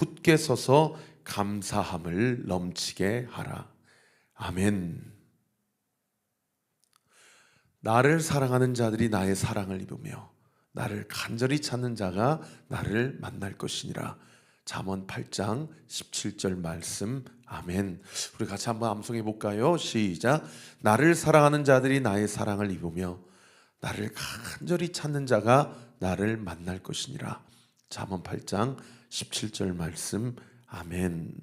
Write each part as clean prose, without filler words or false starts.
굳게 서서 감사함을 넘치게 하라. 아멘. 나를 사랑하는 자들이 나의 사랑을 입으며 나를 간절히 찾는 자가 나를 만날 것이니라. 잠언 8장 17절 말씀. 아멘. 우리 같이 한번 암송해 볼까요? 시작. 나를 사랑하는 자들이 나의 사랑을 입으며 나를 간절히 찾는 자가 나를 만날 것이니라. 잠언 8장 17절 말씀. 아멘.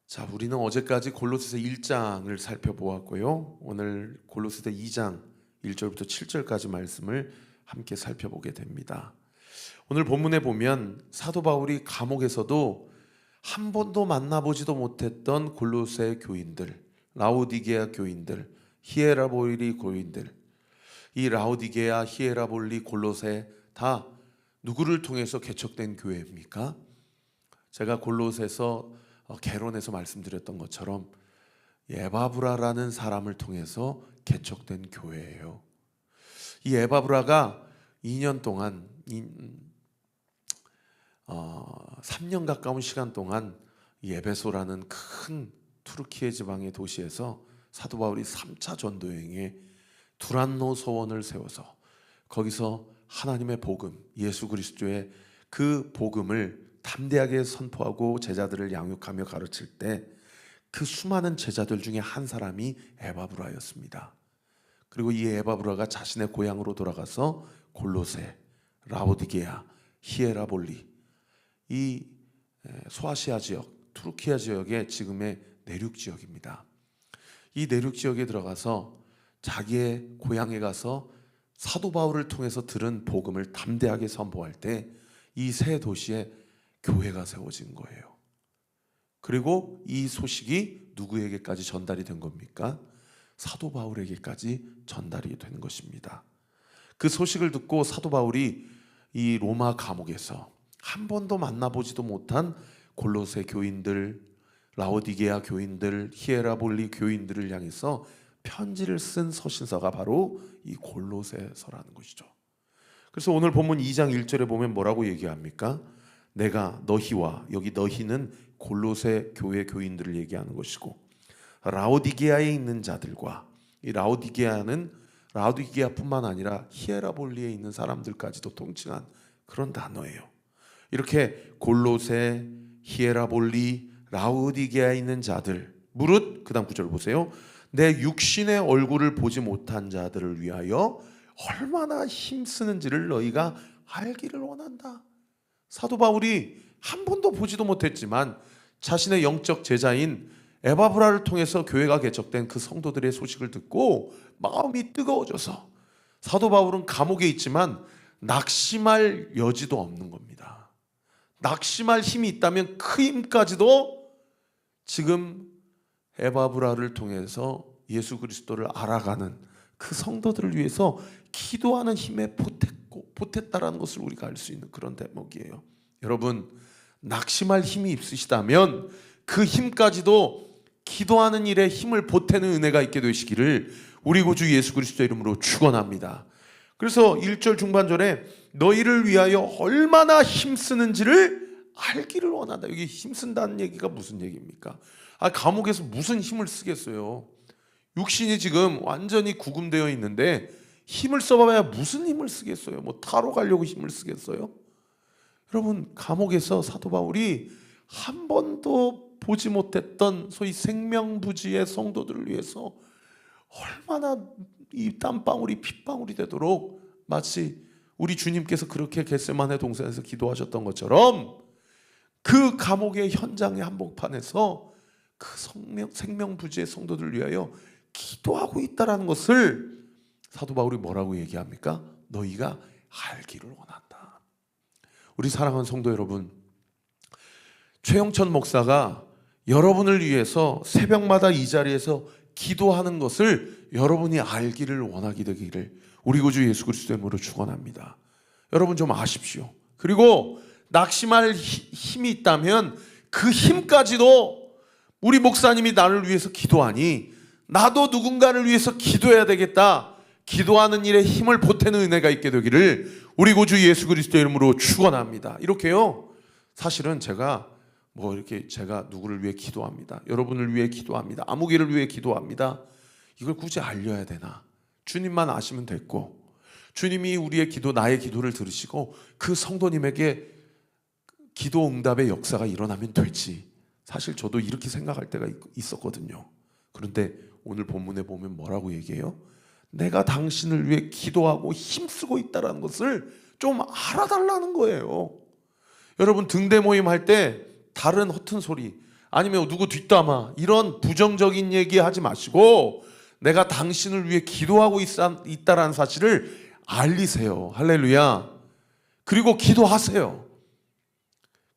자, 우리는 어제까지 골로새서 1장을 살펴보았고요. 오늘 골로새서 2장 1절부터 7절까지 말씀을 함께 살펴보게 됩니다. 오늘 본문에 보면 사도 바울이 감옥에서도 한 번도 만나보지도 못했던 골로새 교인들, 라오디게아 교인들, 히에라볼리 교인들, 이 라오디게아, 히에라볼리, 골로새 다 누구를 통해서 개척된 교회입니까? 제가 골로새서 개론에서 말씀드렸던 것처럼 에바브라라는 사람을 통해서 개척된 교회예요. 이 에바브라가 2년 동안 3년 가까운 시간 동안 이 에베소라는 큰 투르키예 지방의 도시에서 사도 바울이 3차 전도 여행에 두란노 서원을 세워서 거기서 하나님의 복음, 예수 그리스도의 그 복음을 담대하게 선포하고 제자들을 양육하며 가르칠 때 그 수많은 제자들 중에 한 사람이 에바브라였습니다. 그리고 이 에바브라가 자신의 고향으로 돌아가서 골로새, 라오디게아, 히에라볼리, 이 소아시아 지역, 투르키아 지역의 지금의 내륙 지역입니다. 이 내륙 지역에 들어가서 자기의 고향에 가서 사도 바울을 통해서 들은 복음을 담대하게 선포할 때 이 새 도시에 교회가 세워진 거예요. 그리고 이 소식이 누구에게까지 전달이 된 겁니까? 사도 바울에게까지 전달이 된 것입니다. 그 소식을 듣고 사도 바울이 이 로마 감옥에서 한 번도 만나보지도 못한 골로새 교인들, 라오디게아 교인들, 히에라볼리 교인들을 향해서 편지를 쓴 서신서가 바로 이 골로새서라는 것이죠. 그래서 오늘 본문 2장 1절에 보면 뭐라고 얘기합니까? 내가 너희와, 여기 너희는 골로새 교회 교인들을 얘기하는 것이고, 라오디게아에 있는 자들과, 이 라오디게아는 라오디게아뿐만 아니라 히에라볼리에 있는 사람들까지도 통칭한 그런 단어예요. 이렇게 골로새, 히에라볼리, 라오디게아에 있는 자들, 무릇 그 다음 구절 보세요. 내 육신의 얼굴을 보지 못한 자들을 위하여 얼마나 힘쓰는지를 너희가 알기를 원한다. 사도 바울이 한 번도 보지도 못했지만 자신의 영적 제자인 에바브라를 통해서 교회가 개척된 그 성도들의 소식을 듣고 마음이 뜨거워져서 사도 바울은 감옥에 있지만 낙심할 여지도 없는 겁니다. 낙심할 힘이 있다면 그 힘까지도 지금 에바브라를 통해서 예수 그리스도를 알아가는 그 성도들을 위해서 기도하는 힘에 보탰다라는 것을 우리가 알 수 있는 그런 대목이에요. 여러분, 낙심할 힘이 있으시다면 그 힘까지도 기도하는 일에 힘을 보태는 은혜가 있게 되시기를 우리 구주 예수 그리스도의 이름으로 축원합니다. 그래서 1절 중반절에 너희를 위하여 얼마나 힘쓰는지를 알기를 원한다. 여기 힘쓴다는 얘기가 무슨 얘기입니까? 감옥에서 무슨 힘을 쓰겠어요? 육신이 지금 완전히 구금되어 있는데 힘을 써봐야 무슨 힘을 쓰겠어요? 뭐 타로 가려고 힘을 쓰겠어요? 여러분, 감옥에서 사도 바울이 한 번도 보지 못했던 소위 생명부지의 성도들을 위해서 얼마나 이 땀방울이 핏방울이 되도록 마치 우리 주님께서 그렇게 겟세마네 동산에서 기도하셨던 것처럼 그 감옥의 현장의 한복판에서 그 생명부지의 성도들을 위하여 기도하고 있다는 것을 사도 바울이 뭐라고 얘기합니까? 너희가 알기를 원한다. 우리 사랑하는 성도 여러분, 최영천 목사가 여러분을 위해서 새벽마다 이 자리에서 기도하는 것을 여러분이 알기를 원하게 되기를 우리 구주 예수 그리스도의 이름으로 축원합니다. 여러분 좀 아십시오. 그리고 낙심할 힘이 있다면 그 힘까지도 우리 목사님이 나를 위해서 기도하니 나도 누군가를 위해서 기도해야 되겠다. 기도하는 일에 힘을 보태는 은혜가 있게 되기를 우리 구주 예수 그리스도의 이름으로 축원합니다. 이렇게요, 사실은 제가 제가 누구를 위해 기도합니다, 여러분을 위해 기도합니다, 아무개를 위해 기도합니다, 이걸 굳이 알려야 되나? 주님만 아시면 됐고, 주님이 우리의 기도, 나의 기도를 들으시고 그 성도님에게 기도 응답의 역사가 일어나면 되지. 사실 저도 이렇게 생각할 때가 있었거든요. 그런데 오늘 본문에 보면 뭐라고 얘기해요? 내가 당신을 위해 기도하고 힘쓰고 있다는 것을 좀 알아달라는 거예요. 여러분, 등대 모임 할 때 다른 허튼 소리, 아니면 누구 뒷담화, 이런 부정적인 얘기 하지 마시고 내가 당신을 위해 기도하고 있다는 사실을 알리세요. 할렐루야. 그리고 기도하세요.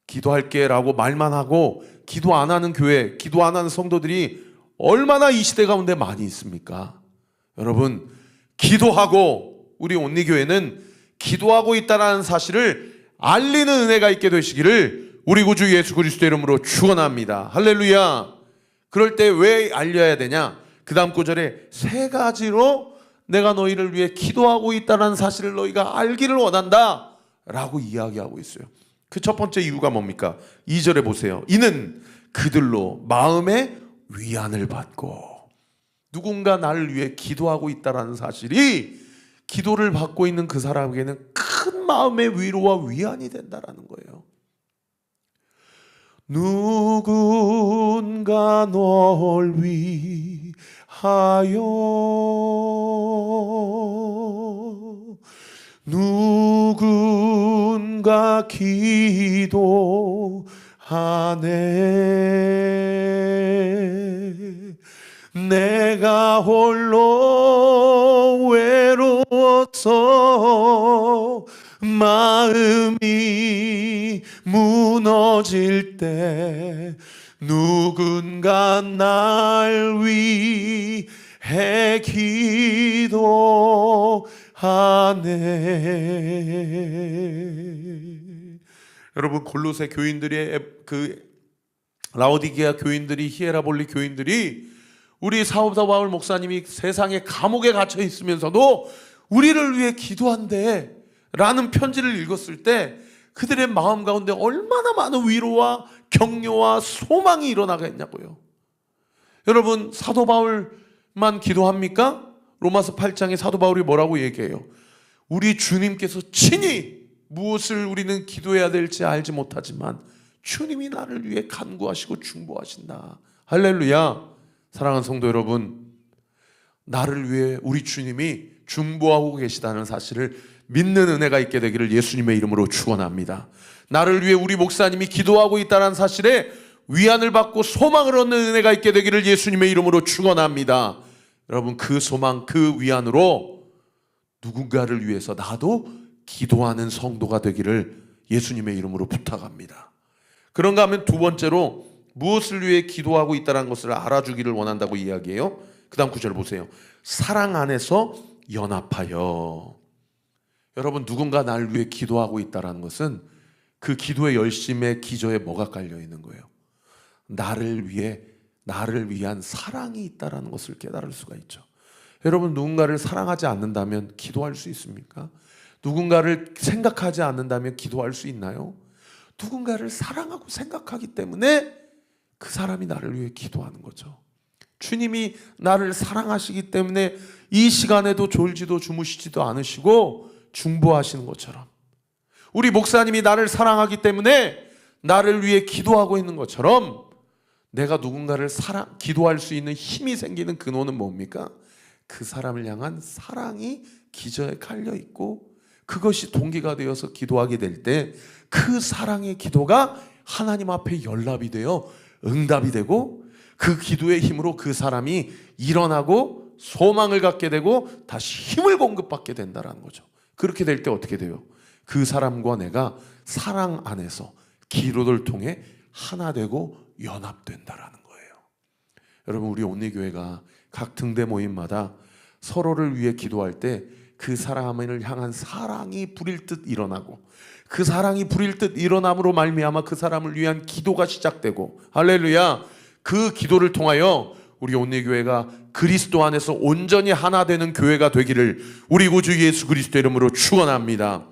기도할게 라고 말만 하고 기도 안 하는 교회, 기도 안 하는 성도들이 얼마나 이 시대 가운데 많이 있습니까? 여러분, 기도하고, 우리 온리교회는 기도하고 있다는 사실을 알리는 은혜가 있게 되시기를 우리 구주 예수 그리스도 이름으로 축원합니다. 할렐루야. 그럴 때 왜 알려야 되냐? 그 다음 구절에 세 가지로 내가 너희를 위해 기도하고 있다는 사실을 너희가 알기를 원한다 라고 이야기하고 있어요. 그 첫 번째 이유가 뭡니까? 2절에 보세요. 이는 그들로 마음의 위안을 받고, 누군가 나를 위해 기도하고 있다는 사실이 기도를 받고 있는 그 사람에게는 큰 마음의 위로와 위안이 된다는 거예요. 누군가 널 위하여, 누군가 기도하네. 내가 홀로 외로워서 마음이 무너질 때 누군가 날 위해 기도하네. 여러분, 골로새 교인들의 라오디게아 교인들이, 히에라볼리 교인들이 우리 사도 바울 목사님이 세상의 감옥에 갇혀 있으면서도 우리를 위해 기도한대 라는 편지를 읽었을 때 그들의 마음 가운데 얼마나 많은 위로와 격려와 소망이 일어나겠냐고요. 여러분, 사도 바울만 기도합니까? 로마서 8장에 사도 바울이 뭐라고 얘기해요? 우리 주님께서 친히 무엇을 우리는 기도해야 될지 알지 못하지만 주님이 나를 위해 간구하시고 중보하신다. 할렐루야. 사랑하는 성도 여러분, 나를 위해 우리 주님이 중보하고 계시다는 사실을 믿는 은혜가 있게 되기를 예수님의 이름으로 축원합니다. 나를 위해 우리 목사님이 기도하고 있다는 사실에 위안을 받고 소망을 얻는 은혜가 있게 되기를 예수님의 이름으로 축원합니다. 여러분, 그 소망, 그 위안으로 누군가를 위해서 나도 기도하는 성도가 되기를 예수님의 이름으로 부탁합니다. 그런가 하면 두 번째로 무엇을 위해 기도하고 있다는 것을 알아주기를 원한다고 이야기해요. 그 다음 구절 보세요. 사랑 안에서 연합하여. 여러분, 누군가 나를 위해 기도하고 있다는 것은 그 기도의 열심의 기저에 뭐가 깔려 있는 거예요? 나를 위한 사랑이 있다는 것을 깨달을 수가 있죠. 여러분, 누군가를 사랑하지 않는다면 기도할 수 있습니까? 누군가를 생각하지 않는다면 기도할 수 있나요? 누군가를 사랑하고 생각하기 때문에 그 사람이 나를 위해 기도하는 거죠. 주님이 나를 사랑하시기 때문에 이 시간에도 졸지도 주무시지도 않으시고 중보하시는 것처럼, 우리 목사님이 나를 사랑하기 때문에 나를 위해 기도하고 있는 것처럼, 내가 누군가를 기도할 수 있는 힘이 생기는 근원은 뭡니까? 그 사람을 향한 사랑이 기저에 깔려 있고, 그것이 동기가 되어서 기도하게 될 때 그 사랑의 기도가 하나님 앞에 연락이 되어 응답이 되고, 그 기도의 힘으로 그 사람이 일어나고 소망을 갖게 되고 다시 힘을 공급받게 된다는 거죠. 그렇게 될 때 어떻게 돼요? 그 사람과 내가 사랑 안에서 기도를 통해 하나 되고 연합된다라는 거예요. 여러분, 우리 온리교회가 각 등대 모임마다 서로를 위해 기도할 때 그 사람을 향한 사랑이 불일 듯 일어나고, 그 사랑이 불일 듯 일어남으로 말미암아 그 사람을 위한 기도가 시작되고, 할렐루야, 그 기도를 통하여 우리 온리교회가 그리스도 안에서 온전히 하나 되는 교회가 되기를 우리 구주 예수 그리스도 이름으로 축원합니다.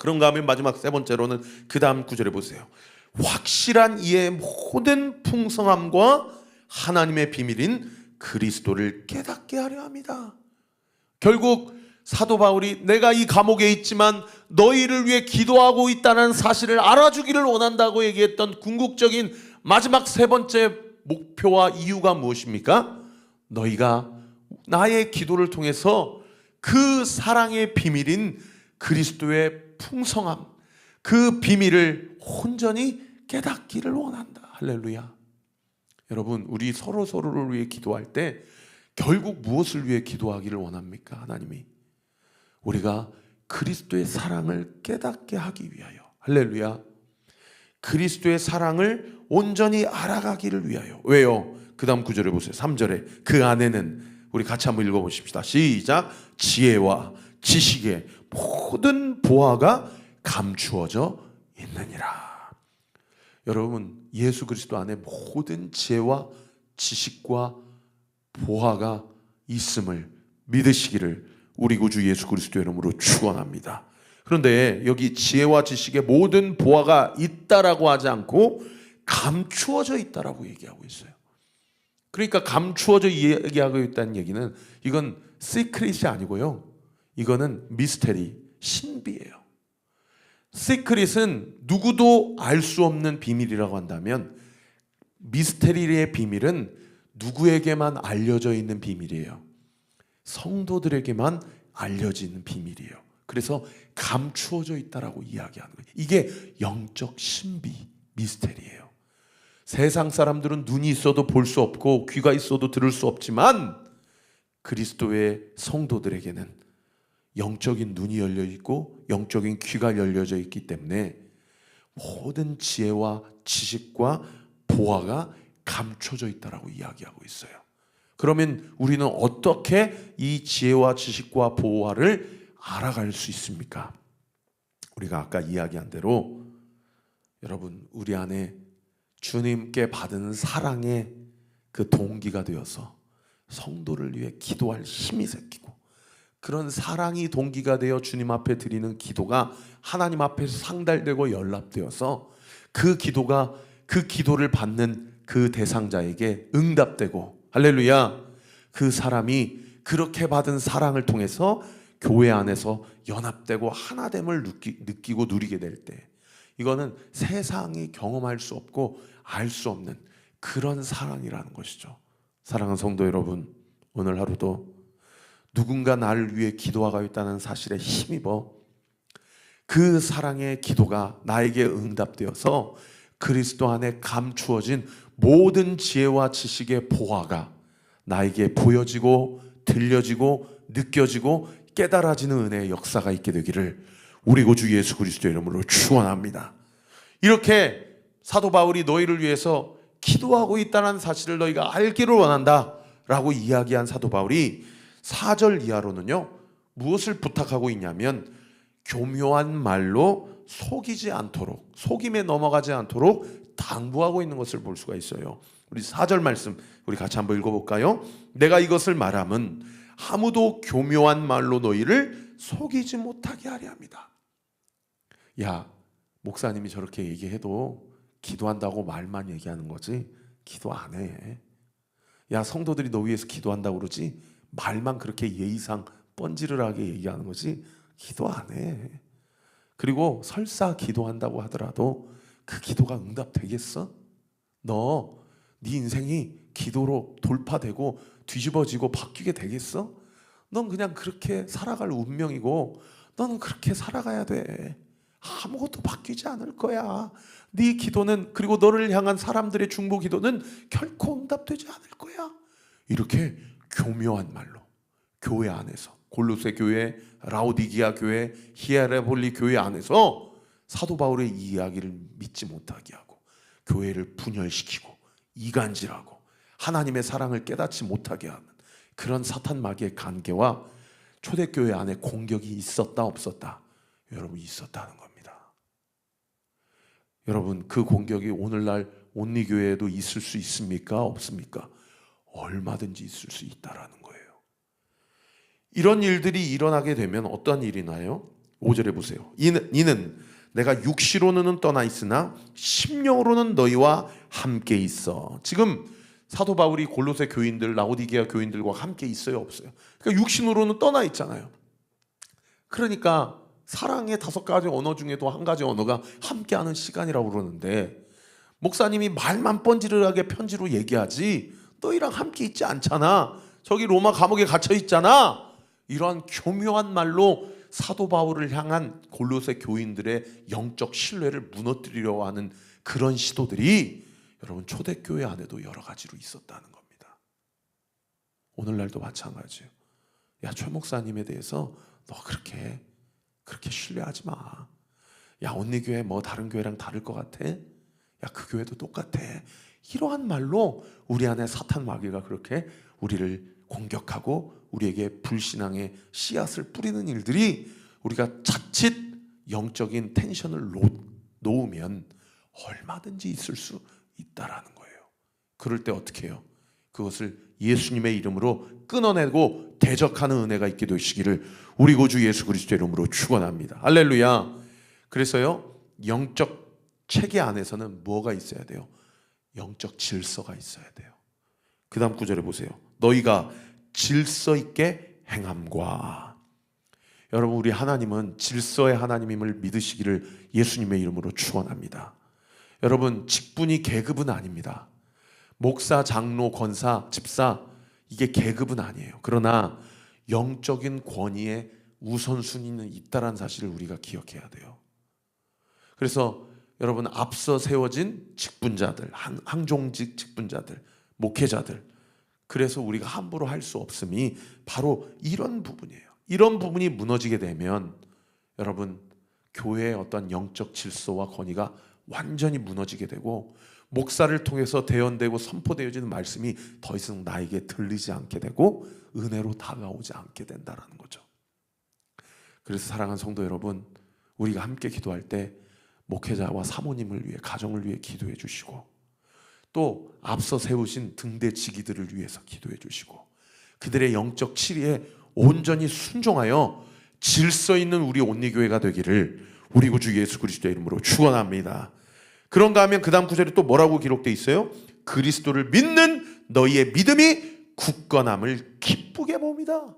그런가 하면 마지막 세 번째로는 그 다음 구절에 보세요. 확실한 이의 모든 풍성함과 하나님의 비밀인 그리스도를 깨닫게 하려 합니다. 결국 사도 바울이 내가 이 감옥에 있지만 너희를 위해 기도하고 있다는 사실을 알아주기를 원한다고 얘기했던 궁극적인 마지막 세 번째 목표와 이유가 무엇입니까? 너희가 나의 기도를 통해서 그 사랑의 비밀인 그리스도의 풍성함, 그 비밀을 온전히 깨닫기를 원한다. 할렐루야. 여러분, 우리 서로를 위해 기도할 때 결국 무엇을 위해 기도하기를 원합니까? 하나님이 우리가 그리스도의 사랑을 깨닫게 하기 위하여. 할렐루야. 그리스도의 사랑을 온전히 알아가기를 위하여. 왜요? 그 다음 구절에 보세요. 3절에 그 안에는, 우리 같이 한번 읽어보십시다. 시작. 지혜와 지식의 모든 보화가 감추어져 있느니라. 여러분, 예수 그리스도 안에 모든 지혜와 지식과 보화가 있음을 믿으시기를 우리 구주 예수 그리스도 이름으로 축원합니다. 그런데 여기 지혜와 지식의 모든 보화가 있다라고 하지 않고 감추어져 있다라고 얘기하고 있어요. 그러니까 감추어져 얘기하고 있다는 얘기는 이건 시크릿이 아니고요, 이거는 미스테리, 신비예요. 시크릿은 누구도 알 수 없는 비밀이라고 한다면 미스테리의 비밀은 누구에게만 알려져 있는 비밀이에요. 성도들에게만 알려지는 비밀이에요. 그래서 감추어져 있다라고 이야기하는 거예요. 이게 영적 신비, 미스테리예요. 세상 사람들은 눈이 있어도 볼 수 없고 귀가 있어도 들을 수 없지만 그리스도의 성도들에게는 영적인 눈이 열려 있고 영적인 귀가 열려져 있기 때문에 모든 지혜와 지식과 보화가 감춰져 있다라고 이야기하고 있어요. 그러면 우리는 어떻게 이 지혜와 지식과 보화를 알아갈 수 있습니까? 우리가 아까 이야기한 대로 여러분, 우리 안에 주님께 받은 사랑의 그 동기가 되어서 성도를 위해 기도할 힘이 생기고, 그런 사랑이 동기가 되어 주님 앞에 드리는 기도가 하나님 앞에서 상달되고 연락되어서 그 기도가 그 기도를 받는 그 대상자에게 응답되고, 할렐루야, 그 사람이 그렇게 받은 사랑을 통해서 교회 안에서 연합되고 하나됨을 느끼고 누리게 될 때, 이거는 세상이 경험할 수 없고 알 수 없는 그런 사랑이라는 것이죠. 사랑하는 성도 여러분, 오늘 하루도 누군가 나를 위해 기도하고 있다는 사실에 힘입어 그 사랑의 기도가 나에게 응답되어서 그리스도 안에 감추어진 모든 지혜와 지식의 보화가 나에게 보여지고 들려지고 느껴지고 깨달아지는 은혜의 역사가 있게 되기를 우리 구주 예수 그리스도의 이름으로 축원합니다. 이렇게 사도 바울이 너희를 위해서 기도하고 있다는 사실을 너희가 알기를 원한다 라고 이야기한 사도 바울이 4절 이하로는요, 무엇을 부탁하고 있냐면 교묘한 말로 속이지 않도록, 속임에 넘어가지 않도록 당부하고 있는 것을 볼 수가 있어요. 우리 4절 말씀 우리 같이 한번 읽어볼까요? 내가 이것을 말함은 아무도 교묘한 말로 너희를 속이지 못하게 하려 합니다. 야, 목사님이 저렇게 얘기해도 기도한다고 말만 얘기하는 거지 기도 안 해. 야, 성도들이 너 위해서 기도한다고 그러지 말만 그렇게 예의상 뻔지르르하게 얘기하는 거지 기도 안 해. 그리고 설사 기도한다고 하더라도 그 기도가 응답되겠어? 네 인생이 기도로 돌파되고 뒤집어지고 바뀌게 되겠어? 넌 그냥 그렇게 살아갈 운명이고 너는 그렇게 살아가야 돼. 아무것도 바뀌지 않을 거야. 네 기도는, 그리고 너를 향한 사람들의 중보 기도는 결코 응답되지 않을 거야. 이렇게 교묘한 말로 교회 안에서, 골로새 교회, 라오디기아 교회, 히에라폴리 교회 안에서 사도 바울의 이 이야기를 믿지 못하게 하고 교회를 분열시키고 이간질하고 하나님의 사랑을 깨닫지 못하게 하는 그런 사탄 마귀의 관계와 초대교회 안에 공격이 있었다 없었다? 여러분, 있었다는 겁니다. 여러분, 그 공격이 오늘날 온리교회에도 있을 수 있습니까? 없습니까? 얼마든지 있을 수 있다라는 거예요. 이런 일들이 일어나게 되면 어떤 일이 나요? 5절에 보세요. 이는 내가 육시로는 떠나 있으나 심령으로는 너희와 함께 있어. 지금 사도 바울이 골로새 교인들, 라오디게아 교인들과 함께 있어요, 없어요? 그러니까 육신으로는 떠나 있잖아요. 그러니까 사랑의 5가지 언어 중에도 한 가지 언어가 함께하는 시간이라고 그러는데, 목사님이 말만 뻔지르하게 편지로 얘기하지 너희랑 함께 있지 않잖아. 저기 로마 감옥에 갇혀 있잖아. 이러한 교묘한 말로 사도 바울을 향한 골로새 교인들의 영적 신뢰를 무너뜨리려고 하는 그런 시도들이 여러분 초대교회 안에도 여러 가지로 있었다는 겁니다. 오늘날도 마찬가지예요. 야, 최 목사님에 대해서 너 그렇게 신뢰하지 마. 야, 언니교회 뭐 다른 교회랑 다를 것 같아? 야, 그 교회도 똑같아. 이러한 말로 우리 안에 사탄 마귀가 그렇게 우리를 공격하고 우리에게 불신앙의 씨앗을 뿌리는 일들이, 우리가 자칫 영적인 텐션을 놓으면 얼마든지 있을 수 있다라는 거예요. 그럴 때 어떻게 해요? 그것을 예수님의 이름으로 끊어내고 대적하는 은혜가 있게 되시기를 우리 구주 예수 그리스도의 이름으로 축원합니다. 할렐루야. 그래서요, 영적 체계 안에서는 뭐가 있어야 돼요? 영적 질서가 있어야 돼요. 그 다음 구절에 보세요. 너희가 질서 있게 행함과. 여러분, 우리 하나님은 질서의 하나님임을 믿으시기를 예수님의 이름으로 축원합니다. 여러분, 직분이 계급은 아닙니다. 목사, 장로, 권사, 집사, 이게 계급은 아니에요. 그러나 영적인 권위에 우선순위는 있다는 사실을 우리가 기억해야 돼요. 그래서 여러분, 앞서 세워진 직분자들, 항종직 직분자들, 목회자들, 그래서 우리가 함부로 할 수 없음이 바로 이런 부분이에요. 이런 부분이 무너지게 되면 여러분, 교회의 어떤 영적 질서와 권위가 완전히 무너지게 되고, 목사를 통해서 대언되고 선포되어지는 말씀이 더 이상 나에게 들리지 않게 되고 은혜로 다가오지 않게 된다는 거죠. 그래서 사랑하는 성도 여러분, 우리가 함께 기도할 때 목회자와 사모님을 위해, 가정을 위해 기도해 주시고, 또 앞서 세우신 등대지기들을 위해서 기도해 주시고, 그들의 영적 치리에 온전히 순종하여 질서 있는 우리 온리교회가 되기를 우리 구주 예수 그리스도의 이름으로 축원합니다. 그런가 하면 그 다음 구절에 또 뭐라고 기록되어 있어요? 그리스도를 믿는 너희의 믿음이 굳건함을 기쁘게 봅니다.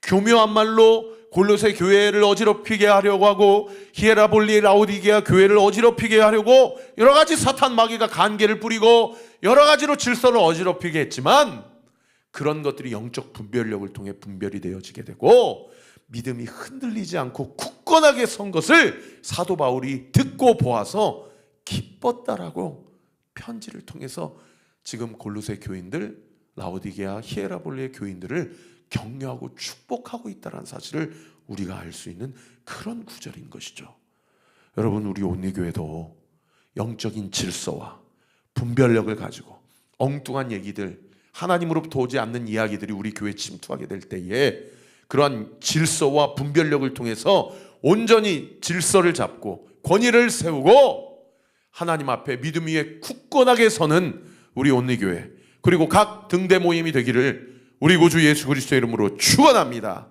교묘한 말로 골로새 교회를 어지럽히게 하려고 하고, 히에라볼리 라오디게아 교회를 어지럽히게 하려고 여러 가지 사탄 마귀가 간계를 뿌리고 여러 가지로 질서를 어지럽히게 했지만, 그런 것들이 영적 분별력을 통해 분별이 되어지게 되고 믿음이 흔들리지 않고 굳건하게 선 것을 사도 바울이 듣고 보아서 기뻤다라고 편지를 통해서 지금 골로새 교인들, 라오디게아, 히에라볼리의 교인들을 격려하고 축복하고 있다는 사실을 우리가 알 수 있는 그런 구절인 것이죠. 여러분, 우리 온리교회도 영적인 질서와 분별력을 가지고 엉뚱한 얘기들, 하나님으로부터 오지 않는 이야기들이 우리 교회에 침투하게 될 때에 그러한 질서와 분별력을 통해서 온전히 질서를 잡고 권위를 세우고 하나님 앞에 믿음 위에 굳건하게 서는 우리 온리교회, 그리고 각 등대 모임이 되기를 우리 구주 예수 그리스도의 이름으로 축원합니다.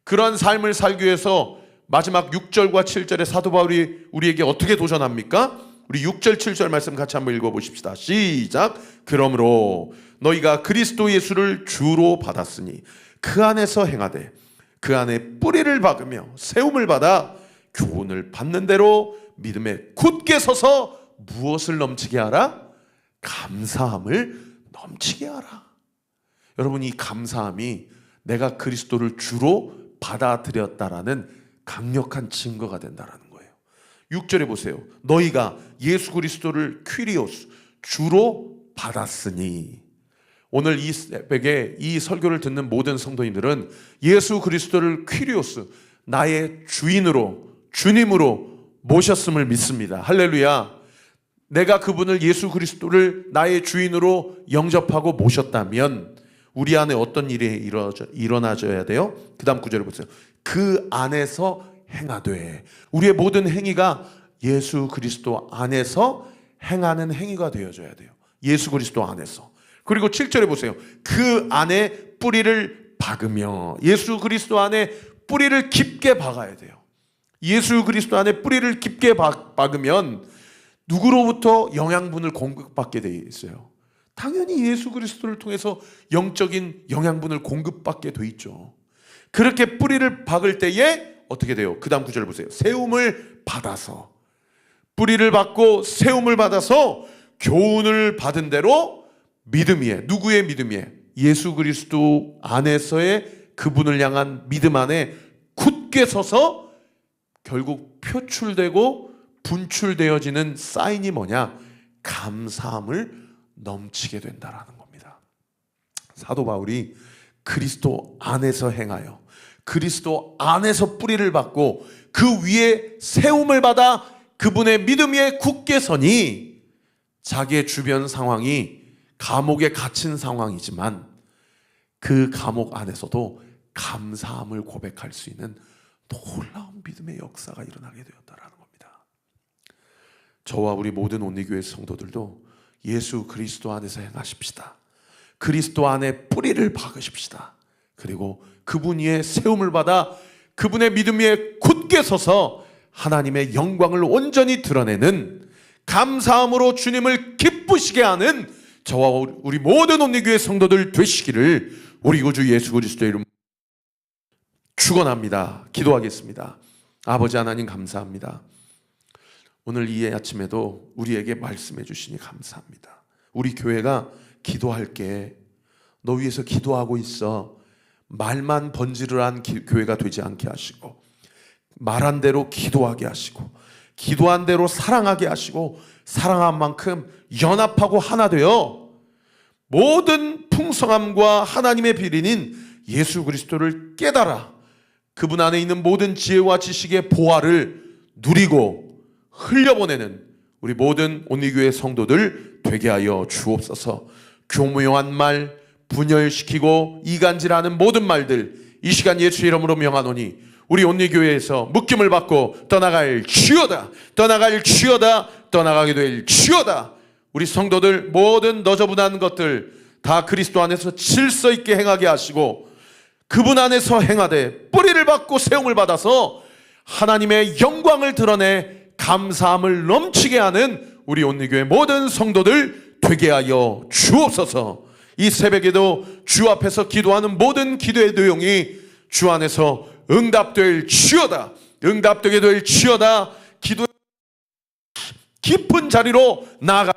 그러한 삶을 살기 위해서 마지막 6절과 7절에 사도 바울이 우리에게 어떻게 도전합니까? 우리 6절 7절 말씀 같이 한번 읽어보십시다. 시작. 그러므로 너희가 그리스도 예수를 주로 받았으니 그 안에서 행하되 그 안에 뿌리를 박으며 세움을 받아 교훈을 받는 대로 믿음에 굳게 서서 무엇을 넘치게 하라? 감사함을 넘치게 하라. 여러분, 이 감사함이 내가 그리스도를 주로 받아들였다라는 강력한 증거가 된다라는 거예요. 6절에 보세요. 너희가 예수 그리스도를 퀴리오스, 주로 받았으니. 오늘 이 새벽에 이 설교를 듣는 모든 성도님들은 예수 그리스도를 퀴리오스, 나의 주인으로, 주님으로 모셨음을 믿습니다. 할렐루야. 내가 그분을, 예수 그리스도를 나의 주인으로 영접하고 모셨다면 우리 안에 어떤 일이 일어나줘야 돼요? 그 다음 구절을 보세요. 그 안에서 행하되. 우리의 모든 행위가 예수 그리스도 안에서 행하는 행위가 되어져야 돼요. 예수 그리스도 안에서. 그리고 7절에 보세요. 그 안에 뿌리를 박으며. 예수 그리스도 안에 뿌리를 깊게 박아야 돼요. 예수 그리스도 안에 뿌리를 깊게 박으면 누구로부터 영양분을 공급받게 되어 있어요? 당연히 예수 그리스도를 통해서 영적인 영양분을 공급받게 돼 있죠. 그렇게 뿌리를 박을 때에 어떻게 돼요? 그 다음 구절 보세요. 세움을 받아서, 뿌리를 받고 세움을 받아서 교훈을 받은 대로 믿음 위에, 누구의 믿음 위에? 예수 그리스도 안에서의 그분을 향한 믿음 안에 굳게 서서 결국 표출되고 분출되어지는 사인이 뭐냐? 감사함을 넘치게 된다라는 겁니다. 사도 바울이 그리스도 안에서 행하여 그리스도 안에서 뿌리를 받고 그 위에 세움을 받아 그분의 믿음 위에 굳게 서니 자기의 주변 상황이 감옥에 갇힌 상황이지만 그 감옥 안에서도 감사함을 고백할 수 있는 놀라운 믿음의 역사가 일어나게 되었다라는 겁니다. 저와 우리 모든 온리교회 성도들도 예수 그리스도 안에서 행하십시다. 그리스도 안에 뿌리를 박으십시다. 그리고 그분 위에 세움을 받아 그분의 믿음 위에 굳게 서서 하나님의 영광을 온전히 드러내는, 감사함으로 주님을 기쁘시게 하는 저와 우리 모든 온리교회 성도들 되시기를 우리 구주 예수 그리스도의 이름 축원합니다. 기도하겠습니다. 아버지 하나님 감사합니다. 오늘 이 아침에도 우리에게 말씀해 주시니 감사합니다. 우리 교회가 기도할게, 너 위해서 기도하고 있어, 말만 번지르르한 교회가 되지 않게 하시고, 말한 대로 기도하게 하시고, 기도한 대로 사랑하게 하시고, 사랑한 만큼 연합하고 하나 되어 모든 풍성함과 하나님의 비린인 예수 그리스도를 깨달아 그분 안에 있는 모든 지혜와 지식의 보화를 누리고 흘려보내는 우리 모든 온리교회 성도들 되게 하여 주옵소서. 교묘한 말, 분열시키고 이간질하는 모든 말들 이 시간 예수 이름으로 명하노니 우리 온리교회에서 묶임을 받고 떠나갈 주여다, 떠나갈 주여다, 떠나가게 될 주여다. 우리 성도들 모든 너저분한 것들 다 그리스도 안에서 질서 있게 행하게 하시고 그분 안에서 행하되 뿌리를 받고 세움을 받아서 하나님의 영광을 드러내 감사함을 넘치게 하는 우리 온리교회 모든 성도들 되게 하여 주옵소서. 이 새벽에도 주 앞에서 기도하는 모든 기도의 내용이 주 안에서 응답될 주여다, 응답되게 될 주여다. 기도 깊은 자리로 나아가,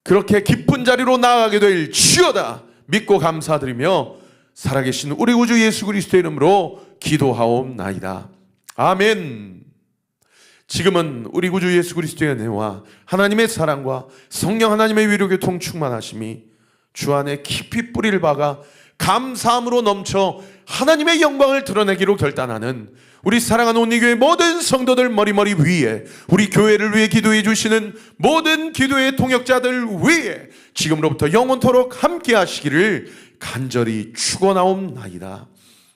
그렇게 깊은 자리로 나아가게 될 주여다 믿고 감사드리며 살아계신 우리 구주 예수 그리스도의 이름으로 기도하옵나이다. 아멘. 지금은 우리 구주 예수 그리스도의 은혜와 하나님의 사랑과 성령 하나님의 위로 교통 충만하심이 주 안에 깊이 뿌리를 박아 감사함으로 넘쳐 하나님의 영광을 드러내기로 결단하는 우리 사랑하는 온리교회 모든 성도들 머리머리 위에, 우리 교회를 위해 기도해 주시는 모든 기도의 동역자들 위에 지금으로부터 영원토록 함께 하시기를 간절히 축원하옵나이다.